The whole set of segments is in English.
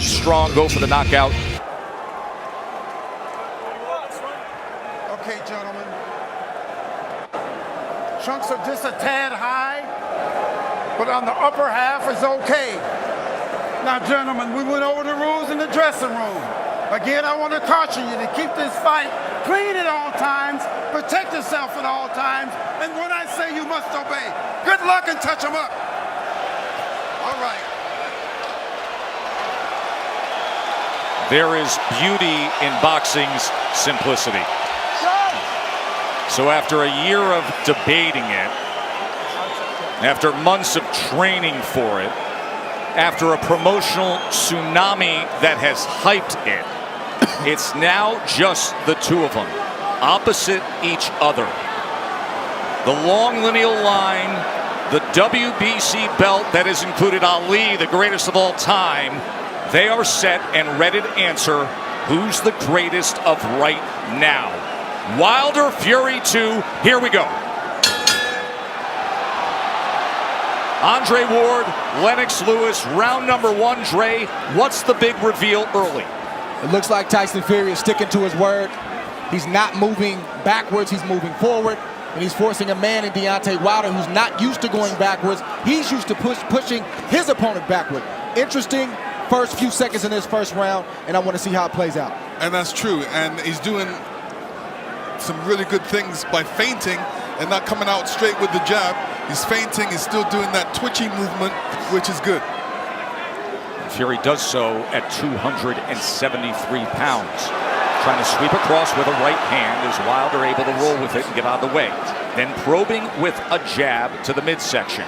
Strong, go for the knockout. Okay, gentlemen. Chunks are just a tad high, but on the upper half is okay. Now, gentlemen, we went over the rules in the dressing room. Again, I want to caution you to keep this fight clean at all times, protect yourself at all times, and when I say you must obey, good luck and touch them up. All right. There is beauty in boxing's simplicity. So after a year of debating it, after months of training for it, after a promotional tsunami that has hyped it, it's now just the two of them, opposite each other. The long lineal line, the WBC belt that has included Ali, the greatest of all time, they are set and ready to answer who's the greatest of right now. Wilder, Fury 2, here we go. Andre Ward, Lennox Lewis, round number 1. Dre, what's the big reveal early? It looks like Tyson Fury is sticking to his word. He's not moving backwards, he's moving forward. And he's forcing a man in Deontay Wilder who's not used to going backwards. He's used to pushing his opponent backward. Interesting first few seconds in this first round, and I want to see how it plays out. And that's true, and he's doing some really good things by feinting and not coming out straight with the jab. He's feinting, he's still doing that twitchy movement, which is good. Fury does so at 273 pounds. Trying to sweep across with a right hand as Wilder able to roll with it and get out of the way. Then probing with a jab to the midsection.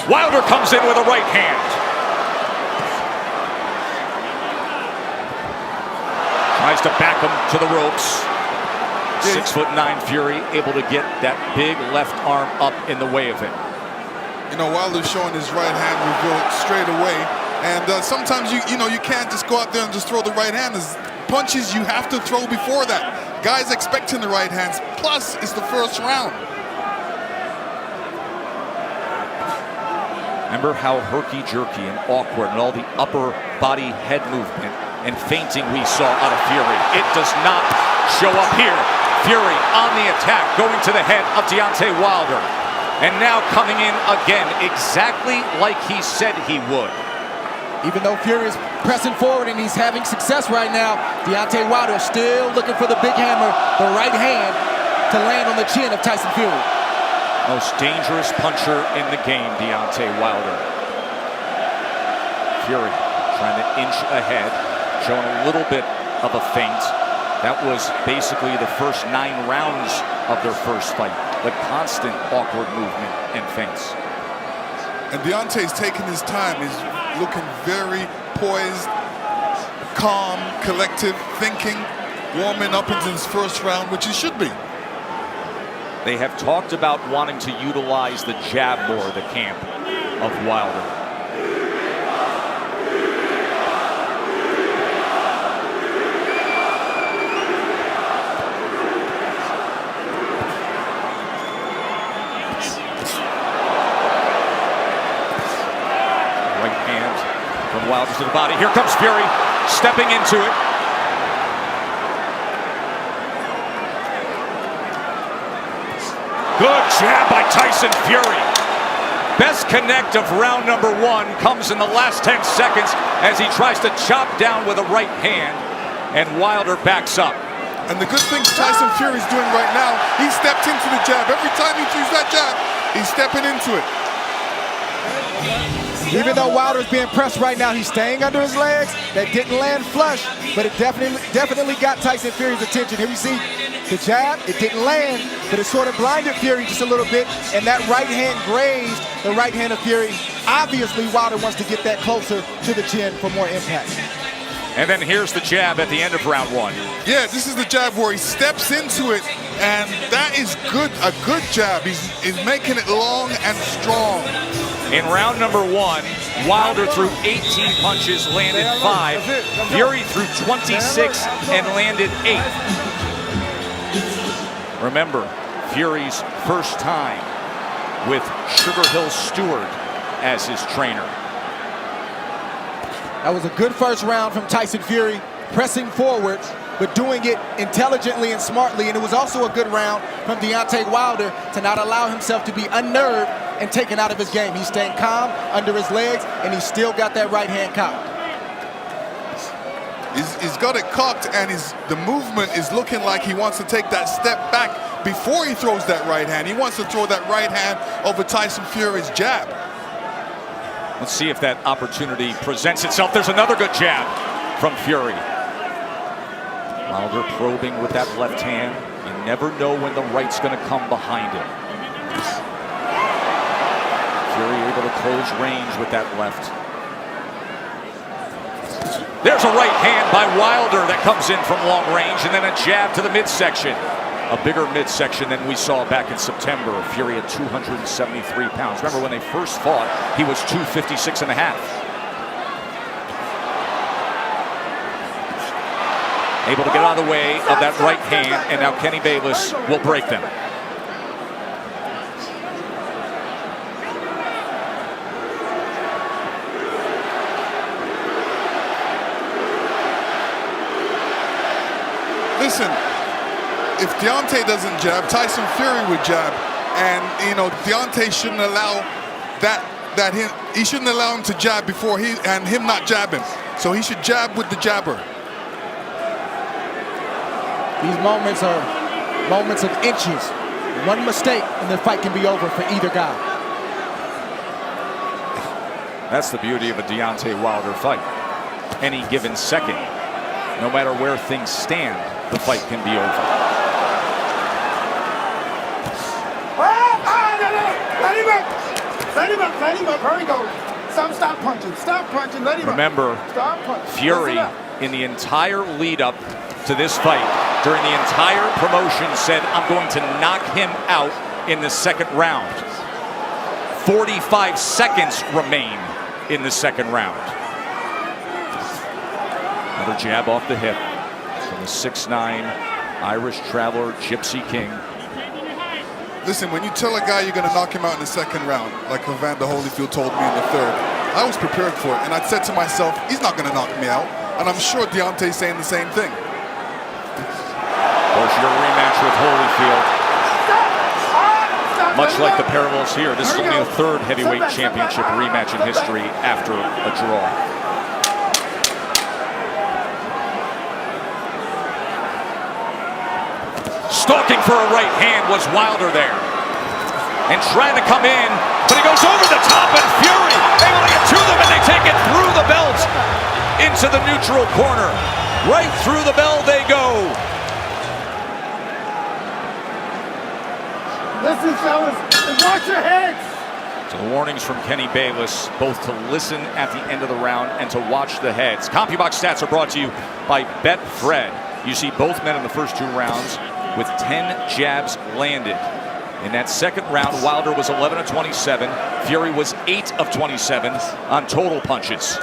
Wilder comes in with a right hand. Tries to back him to the ropes. 6'9" Fury able to get that big left arm up in the way of it. You know, Wilder's showing his right hand reveal straight away. And sometimes you can't just go out there and just throw the right hand. There's punches you have to throw before that. Guys expecting the right hands. Plus, it's the first round. Remember how herky-jerky and awkward and all the upper body head movement and feinting we saw out of Fury. It does not show up here. Fury on the attack, going to the head of Deontay Wilder. And now coming in again, exactly like he said he would. Even though Fury is pressing forward and he's having success right now, Deontay Wilder is still looking for the big hammer, the right hand, to land on the chin of Tyson Fury. Most dangerous puncher in the game, Deontay Wilder. Fury trying to inch ahead, showing a little bit of a feint. That was basically the first 9 rounds of their first fight. The constant awkward movement and feints. And Deontay's taking his time. He's looking very poised, calm, collective, thinking, warming up into his first round, which he should be. They have talked about wanting to utilize the jab more, the camp of Wilder. Right hand from Wilder to the body. Here comes Fury, stepping into it. Good jab by Tyson Fury. Best connect of round number 1 comes in the last 10 seconds as he tries to chop down with a right hand, and Wilder backs up. And the good thing Tyson Fury's doing right now, he stepped into the jab. Every time he sees that jab, he's stepping into it. Even though Wilder's being pressed right now, he's staying under his legs. That didn't land flush, but it definitely got Tyson Fury's attention. Here we see the jab, it didn't land, but it sort of blinded Fury just a little bit, and that right hand grazed the right hand of Fury. Obviously, Wilder wants to get that closer to the chin for more impact. And then here's the jab at the end of round 1. Yeah, this is the jab where he steps into it, and that is good, a good jab. He's making it long and strong. In round number 1, Wilder threw 18 punches, landed 5. Fury threw 26 and landed 8. Remember, Fury's first time with Sugar Hill Stewart as his trainer. That was a good first round from Tyson Fury, pressing forward, but doing it intelligently and smartly. And it was also a good round from Deontay Wilder to not allow himself to be unnerved and taken out of his game. He's staying calm under his legs, and he's still got that right hand cocked. He's got it cocked, and the movement is looking like he wants to take that step back before he throws that right hand. He wants to throw that right hand over Tyson Fury's jab. Let's see if that opportunity presents itself. There's another good jab from Fury. Wilder probing with that left hand. You never know when the right's going to come behind him. Fury able to close range with that left. There's a right hand by Wilder that comes in from long range, and then a jab to the midsection. A bigger midsection than we saw back in September. Fury at 273 pounds. Remember when they first fought, he was 256 and a half. Able to get out of the way of that right hand, and now Kenny Bayless will break them. Listen, if Deontay doesn't jab, Tyson Fury would jab, and Deontay shouldn't allow he shouldn't allow him to jab before him not jabbing. So he should jab with the jabber. These moments are moments of inches. One mistake and the fight can be over for either guy. That's the beauty of a Deontay Wilder fight. Any given second, no matter where things stand, the fight can be over. Let him up. Hurry, go. Stop punching. Let him Remember, up. Stop punching. Fury, in the entire lead up to this fight, during the entire promotion, said, I'm going to knock him out in the second round. 45 seconds remain in the second round. Another jab off the hip from the 6'9" Irish traveler, Gypsy King. Listen, when you tell a guy you're going to knock him out in the second round, like Evander Holyfield told me in the third, I was prepared for it, and I said to myself, he's not going to knock me out. And I'm sure Deontay's saying the same thing. Of course, your rematch with Holyfield. Much like the parallels here, this is only the third heavyweight championship rematch in history after a draw. Stalking for a right hand was Wilder there. And trying to come in, but he goes over the top, and Fury able to get to them, and they take it through the belt into the neutral corner. Right through the bell they go. Listen, fellas, watch your heads. So the warnings from Kenny Bayless, both to listen at the end of the round and to watch the heads. CompuBox stats are brought to you by Betfred. You see both men in the first 2 rounds with 10 jabs landed. In that second round, Wilder was 11 of 27. Fury was 8 of 27 on total punches.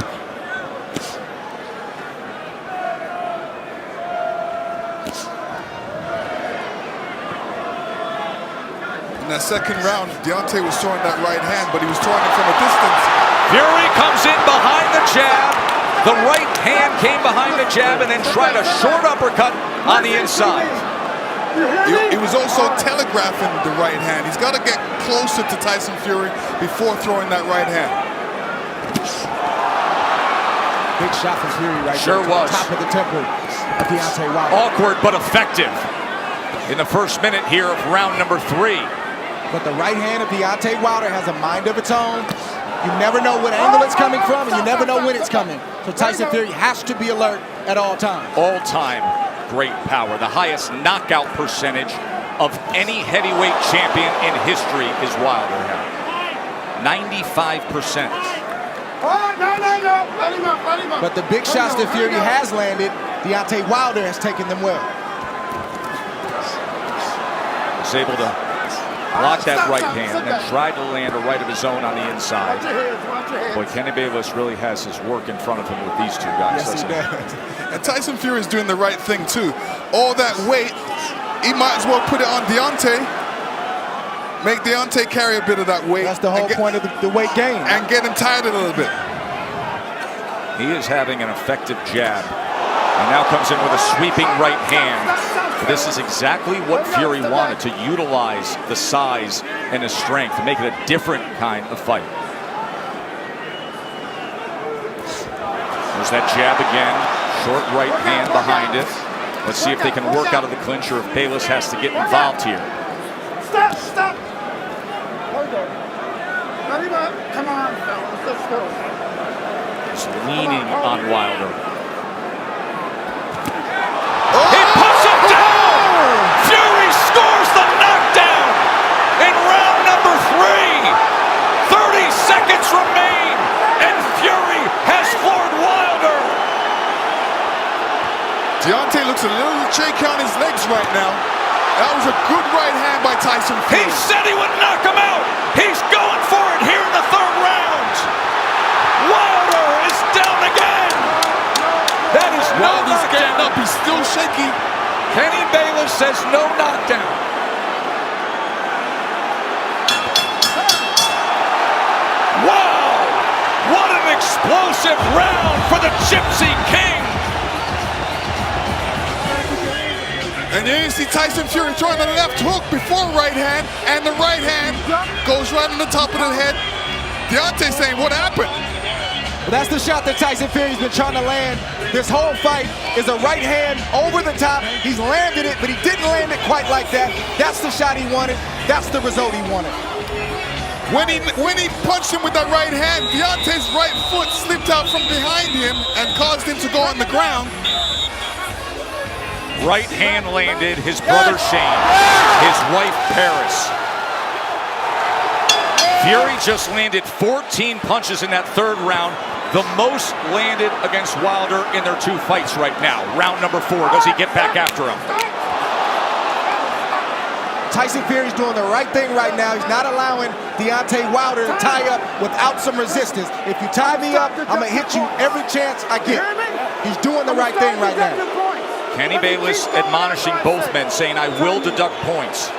In that second round, Deontay was throwing that right hand, but he was throwing it from a distance. Fury comes in behind the jab. The right hand came behind the jab and then tried a short uppercut on the inside. He was also telegraphing the right hand. He's got to get closer to Tyson Fury before throwing that right hand. Big shot from Fury right Sure there. was. Top of the temple of Deontay Wilder. Awkward but effective in the first minute here of round number 3. But the right hand of Deontay Wilder has a mind of its own. You never know what angle it's coming from, and you never know when it's coming. So Tyson Fury has to be alert at all times. All time great power. The highest knockout percentage of any heavyweight champion in history is Wilder now. 95%. But the big shots that Fury has landed, Deontay Wilder has taken them well. Was able to block that right hand and then tried to land a right of his own on the inside. Boy, Kenny Bayless really has his work in front of him with these 2 guys. Yes, he does. And Tyson Fury is doing the right thing too. All that weight, he might as well put it on Deontay. Make Deontay carry a bit of that weight. That's the whole point of the weight gain. And get him tired a little bit. He is having an effective jab. And now comes in with a sweeping right hand. This is exactly what Fury wanted, to utilize the size and the strength to make it a different kind of fight. There's that jab again. Short right hand behind it. Let's see if they can work out of the clinch or if Bayless has to get involved here. Stop, stop. Hold on. Come on, fellas. Let's go. He's leaning on Wilder. He puts him down! Fury scores the knockdown in round number 3. 30 seconds remain, and Fury has floored Wilder. Deontay looks a little shaky on his legs right now. That was a good right hand by Tyson He Fury. said he would knock him out. He's going for it here in the 3rd round. Wilder is down again. That is no Wilder's getting knockdown. up. He's still shaky. Kenny Bayless says no knockdown. Wow! What an explosive round for the Gypsy King. And you see Tyson Fury throwing the left hook before right hand, and the right hand goes right on the top of the head. Deontay saying, what happened? Well, that's the shot that Tyson Fury's been trying to land this whole fight, is a right hand over the top. He's landed it, but he didn't land it quite like that. That's the shot he wanted. That's the result he wanted. When he punched him with that right hand, Deontay's right foot slipped out from behind him and caused him to go on the ground. Right hand landed, his brother Shane, his wife Paris. Fury just landed 14 punches in that 3rd round, the most landed against Wilder in their 2 fights right now. Round number 4, does he get back after him? Tyson Fury's doing the right thing right now. He's not allowing Deontay Wilder to tie up without some resistance. If you tie me up, I'm going to hit you every chance I get. He's doing the right thing right now. Kenny Bayless admonishing both men, saying, I will deduct points.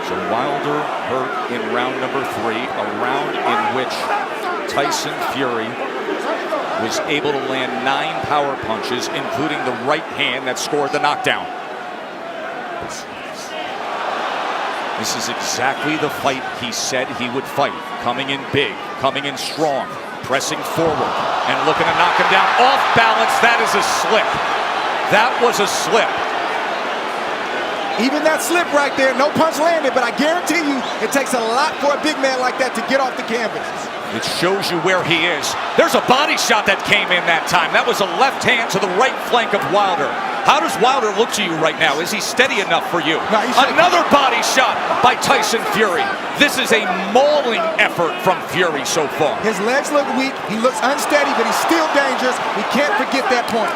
So Wilder hurt in round number 3, a round in which Tyson Fury was able to land 9 power punches, including the right hand that scored the knockdown. This is exactly the fight he said he would fight. Coming in big, coming in strong, pressing forward, and looking to knock him down. Off balance, that is a slip. That was a slip. Even that slip right there, no punch landed, but I guarantee you it takes a lot for a big man like that to get off the canvas. It shows you where he is. There's a body shot that came in that time. That was a left hand to the right flank of Wilder. How does Wilder look to you right now? Is he steady enough for you? No, another body shot by Tyson Fury. This is a mauling effort from Fury so far. His legs look weak. He looks unsteady, but he's still dangerous. We can't forget that point.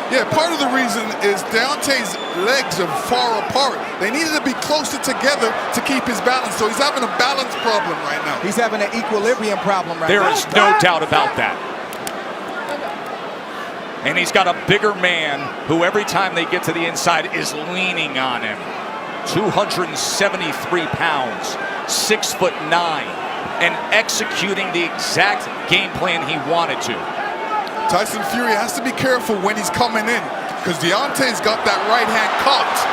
Yeah, part of the reason is Deontay's legs are far apart. They needed to be closer together to keep his balance, so he's having a balance problem right now. He's having an equilibrium problem right now. There is no doubt about that. And he's got a bigger man who every time they get to the inside is leaning on him. 273 pounds, 6'9", and executing the exact game plan he wanted to. Tyson Fury has to be careful when he's coming in, because Deontay's got that right hand cocked.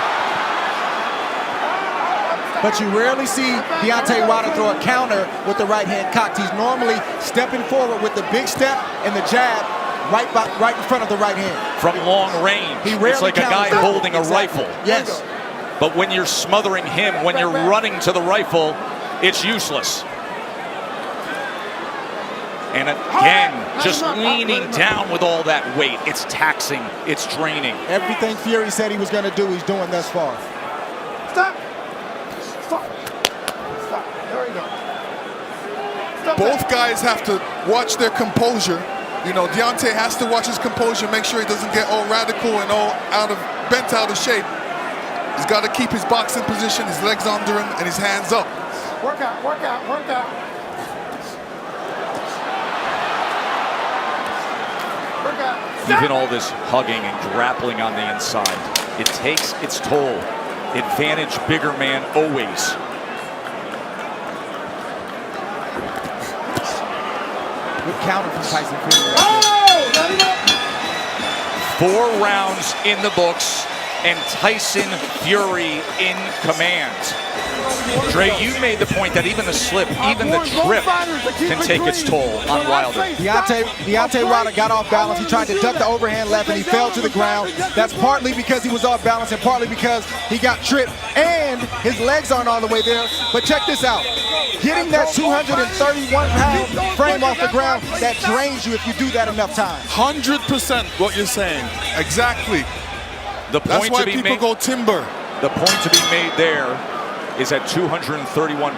But you rarely see Deontay Wilder throw a counter with the right hand cocked. He's normally stepping forward with the big step and the jab right in front of the right hand. From long range, it's like a guy holding a rifle. Yes. But when you're smothering him, when you're running to the rifle, it's useless. And again, just leaning down with all that weight. It's taxing, it's draining. Everything Fury said he was going to do, he's doing thus far. Stop. Stop. Stop. There we go. Stop. Both guys have to watch their composure. You know, Deontay has to watch his composure, make sure he doesn't get all radical and all bent out of shape. He's got to keep his boxing position, his legs under him, and his hands up. Work out, work out, work out. Work out. Even all this hugging and grappling on the inside, it takes its toll. Advantage bigger man always. Good counter from Tyson Fury. 4 rounds in the books, and Tyson Fury in command. Dre, you made the point that even the slip, even the trip can take its toll on Wilder. Deontay Wilder got off balance. He tried to duck the overhand left and he fell to the ground. That's partly because he was off balance and partly because he got tripped and his legs aren't all the way there. But check this out. Getting that 231-pound frame off the ground, that drains you if you do that enough times. 100% what you're saying. Exactly. That's why people go timber. The point to be made there is at 231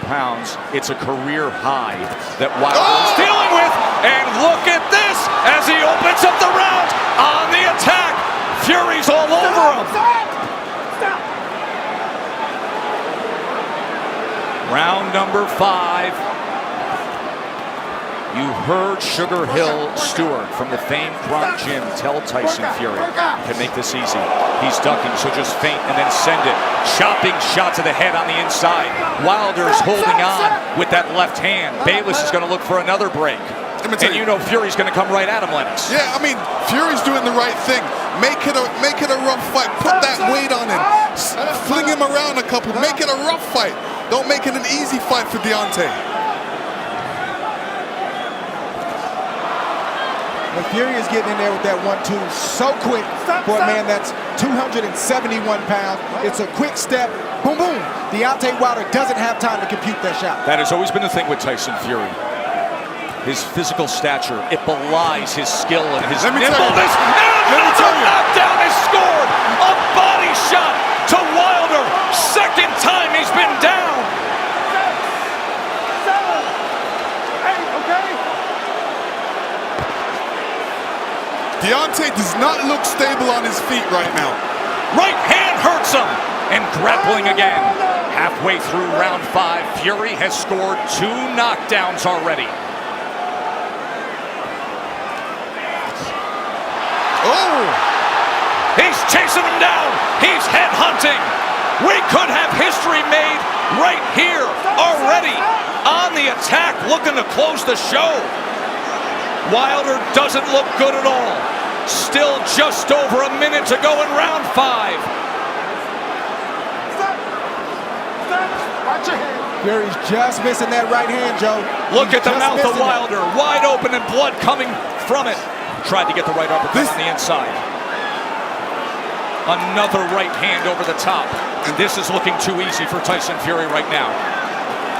pounds. It's a career high that Wilder is dealing with. And look at this as he opens up the round on the attack. Fury's all over him. Round number 5. You heard Sugar Hill Stewart from the famed Bronx Gym tell Tyson Fury can make this easy. He's ducking, so just feint and then send it. Chopping shot to the head on the inside. Wilder's holding on with that left hand. Bayless is going to look for another break. And you know Fury's going to come right at him, Lennox. Yeah, I mean, Fury's doing the right thing. Make it a rough fight. Put that weight on him. Fling him around a couple. Make it a rough fight. Don't make it an easy fight for Deontay. And Fury is getting in there with that 1-2 so quick for a man that's 271 pounds. It's a quick step, boom, boom. Deontay Wilder doesn't have time to compute that shot. That has always been the thing with Tyson Fury. His physical stature, it belies his skill and his nimbleness. And another knockdown is scored. A body shot to Wilder. Second time he's been down. Deontay does not look stable on his feet right now. Right hand hurts him. And grappling again. Halfway through round 5, Fury has scored 2 knockdowns already. Oh! He's chasing him down. He's head hunting. We could have history made right here already. On the attack, looking to close the show. Wilder doesn't look good at all. Still just over a minute to go in round 5. Watch your head. Fury's just missing that right hand, Joe. Look at the mouth of Wilder, wide open and blood coming from it. Tried to get the right uppercut on the inside. Another right hand over the top. And this is looking too easy for Tyson Fury right now.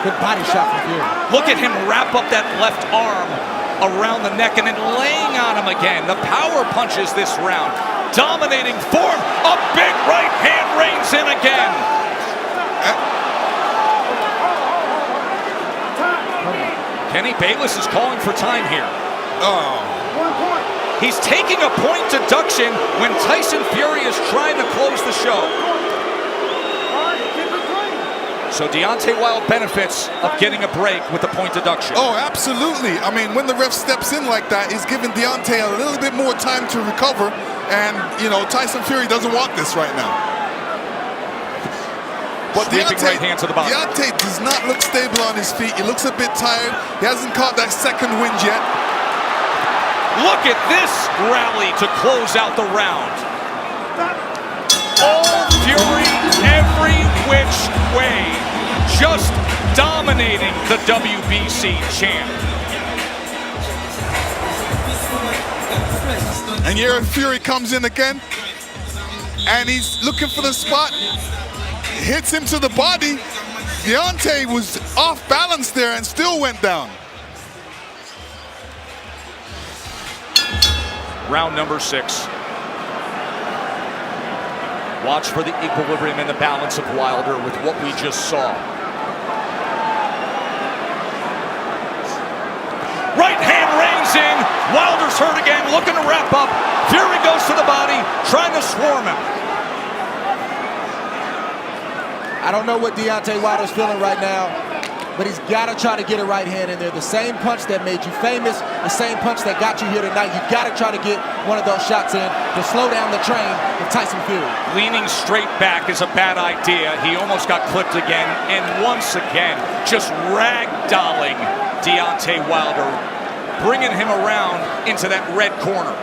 Good body shot from Fury. Look at him wrap up that left arm around the neck and then laying on him again. The power punches this round. Dominating form. A big right hand reigns in again. Kenny Bayless is calling for time here. Oh. 1 point. He's taking a point deduction when Tyson Fury is trying to close the show. So Deontay Wilder benefits of getting a break with the point deduction. Oh, absolutely. I mean, when the ref steps in like that, he's giving Deontay a little bit more time to recover. And, you know, Tyson Fury doesn't want this right now. But Deontay, right hand to the body. Deontay does not look stable on his feet. He looks a bit tired. He hasn't caught that second wind yet. Look at this rally to close out the round. All Fury, every which way, just dominating the WBC champ. And here Fury comes in again, and he's looking for the spot. Hits him to the body. Deontay was off balance there and still went down. Round number 6. Watch for the equilibrium and the balance of Wilder with what we just saw. Right hand reins in. Wilder's hurt again, looking to wrap up. Fury goes to the body, trying to swarm him. I don't know what Deontay Wilder's feeling right now, but he's got to try to get a right hand in there. The same punch that made you famous, the same punch that got you here tonight, you got to try to get one of those shots in to slow down the train of Tyson Fury. Leaning straight back is a bad idea. He almost got clipped again, and once again, just ragdolling Deontay Wilder, bringing him around into that red corner.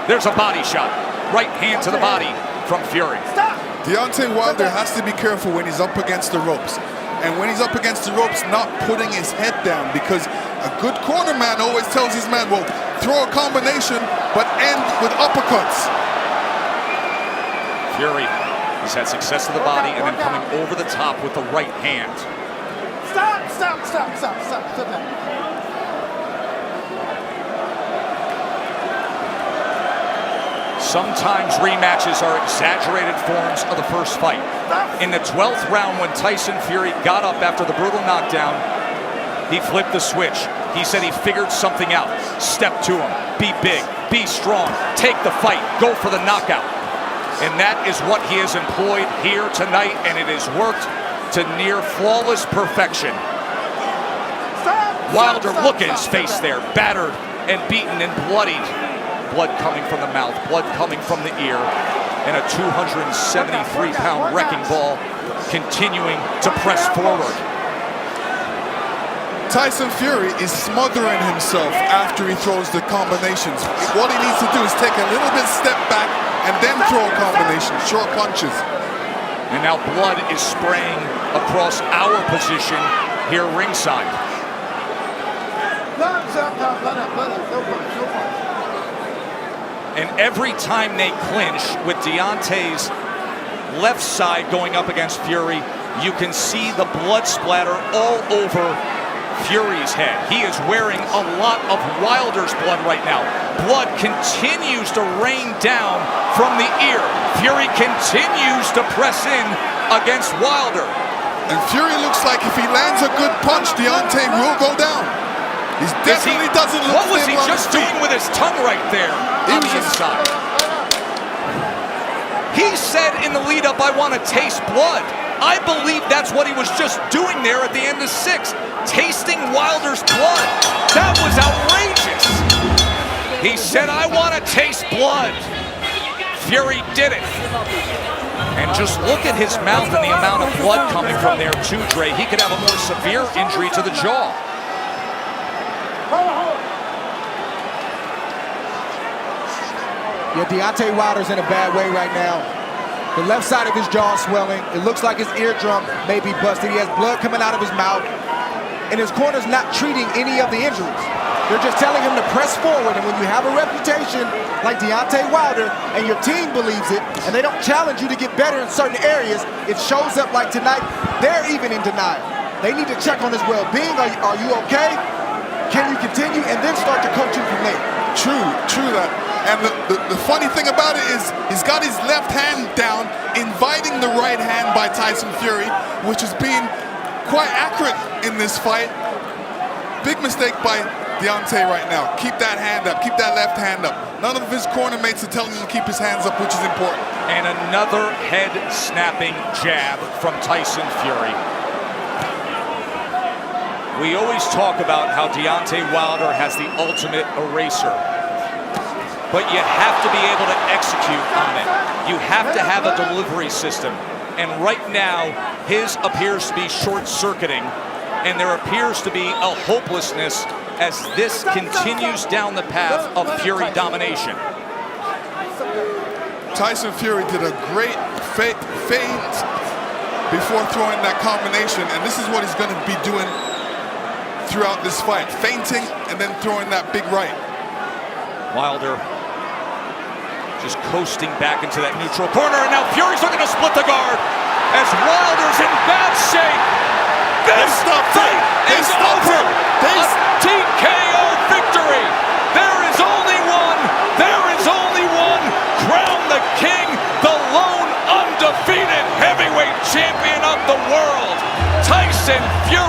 There's a body shot. Right hand to the body from Fury. Deontay Wilder has to be careful when he's up against the ropes. And when he's up against the ropes, not putting his head down, because a good corner man always tells his man, well, throw a combination, but end with uppercuts. Fury has had success to the body and then coming over the top with the right hand. Stop that. Sometimes rematches are exaggerated forms of the first fight. In the 12th round, when Tyson Fury got up after the brutal knockdown, he flipped the switch. He said he figured something out. Step to him. Be big. Be strong. Take the fight. Go for the knockout. And that is what he has employed here tonight, and it has worked to near flawless perfection. Wilder, look at his face there. Battered and beaten and bloodied. Blood coming from the mouth, blood coming from the ear, and a 273-pound wrecking ball continuing to press forward. Tyson Fury is smothering himself after he throws the combinations. What he needs to do is take a little bit step back and then throw a combination, short punches. And now blood is spraying across our position here ringside. And every time they clinch with Deontay's left side going up against Fury, you can see the blood splatter all over Fury's head. He is wearing a lot of Wilder's blood right now. Blood continues to rain down from the ear. Fury continues to press in against Wilder. And Fury looks like if he lands a good punch, Deontay will go down. He definitely doesn't look What was he stable on just his feet. doing with his tongue right there on the inside? He said in the lead-up, I want to taste blood. I believe that's what he was just doing there at the end of 6, tasting Wilder's blood. That was outrageous. He said, I want to taste blood. Fury did it. And just look at his mouth and the amount of blood coming from there too, Dre. He could have a more severe injury to the jaw. Yeah, Deontay Wilder's in a bad way right now. The left side of his jaw is swelling. It looks like his eardrum may be busted. He has blood coming out of his mouth. And his corner's not treating any of the injuries. They're just telling him to press forward. And when you have a reputation like Deontay Wilder and your team believes it, and they don't challenge you to get better in certain areas, it shows up like tonight. They're even in denial. They need to check on his well-being. Are you okay? Can you continue? And then start to coach him from there. True that. And the funny thing about it is he's got his left hand down, inviting the right hand by Tyson Fury, which is being quite accurate in this fight. Big mistake by Deontay right now. Keep that hand up. Keep that left hand up. None of his corner mates are telling him to keep his hands up, which is important. And another head-snapping jab from Tyson Fury. We always talk about how Deontay Wilder has the ultimate eraser. But you have to be able to execute on it. You have to have a delivery system. And right now, his appears to be short-circuiting, and there appears to be a hopelessness as this continues down the path of Fury domination. Tyson Fury did a great feint before throwing that combination, and this is what he's going to be doing throughout this fight. Feinting and then throwing that big right. Wilder just coasting back into that neutral corner, and now Fury's looking to split the guard as Wilder's in bad shape. This fight is over. A TKO victory. There is only one. There is only one. Crown the king, the lone undefeated heavyweight champion of the world, Tyson Fury.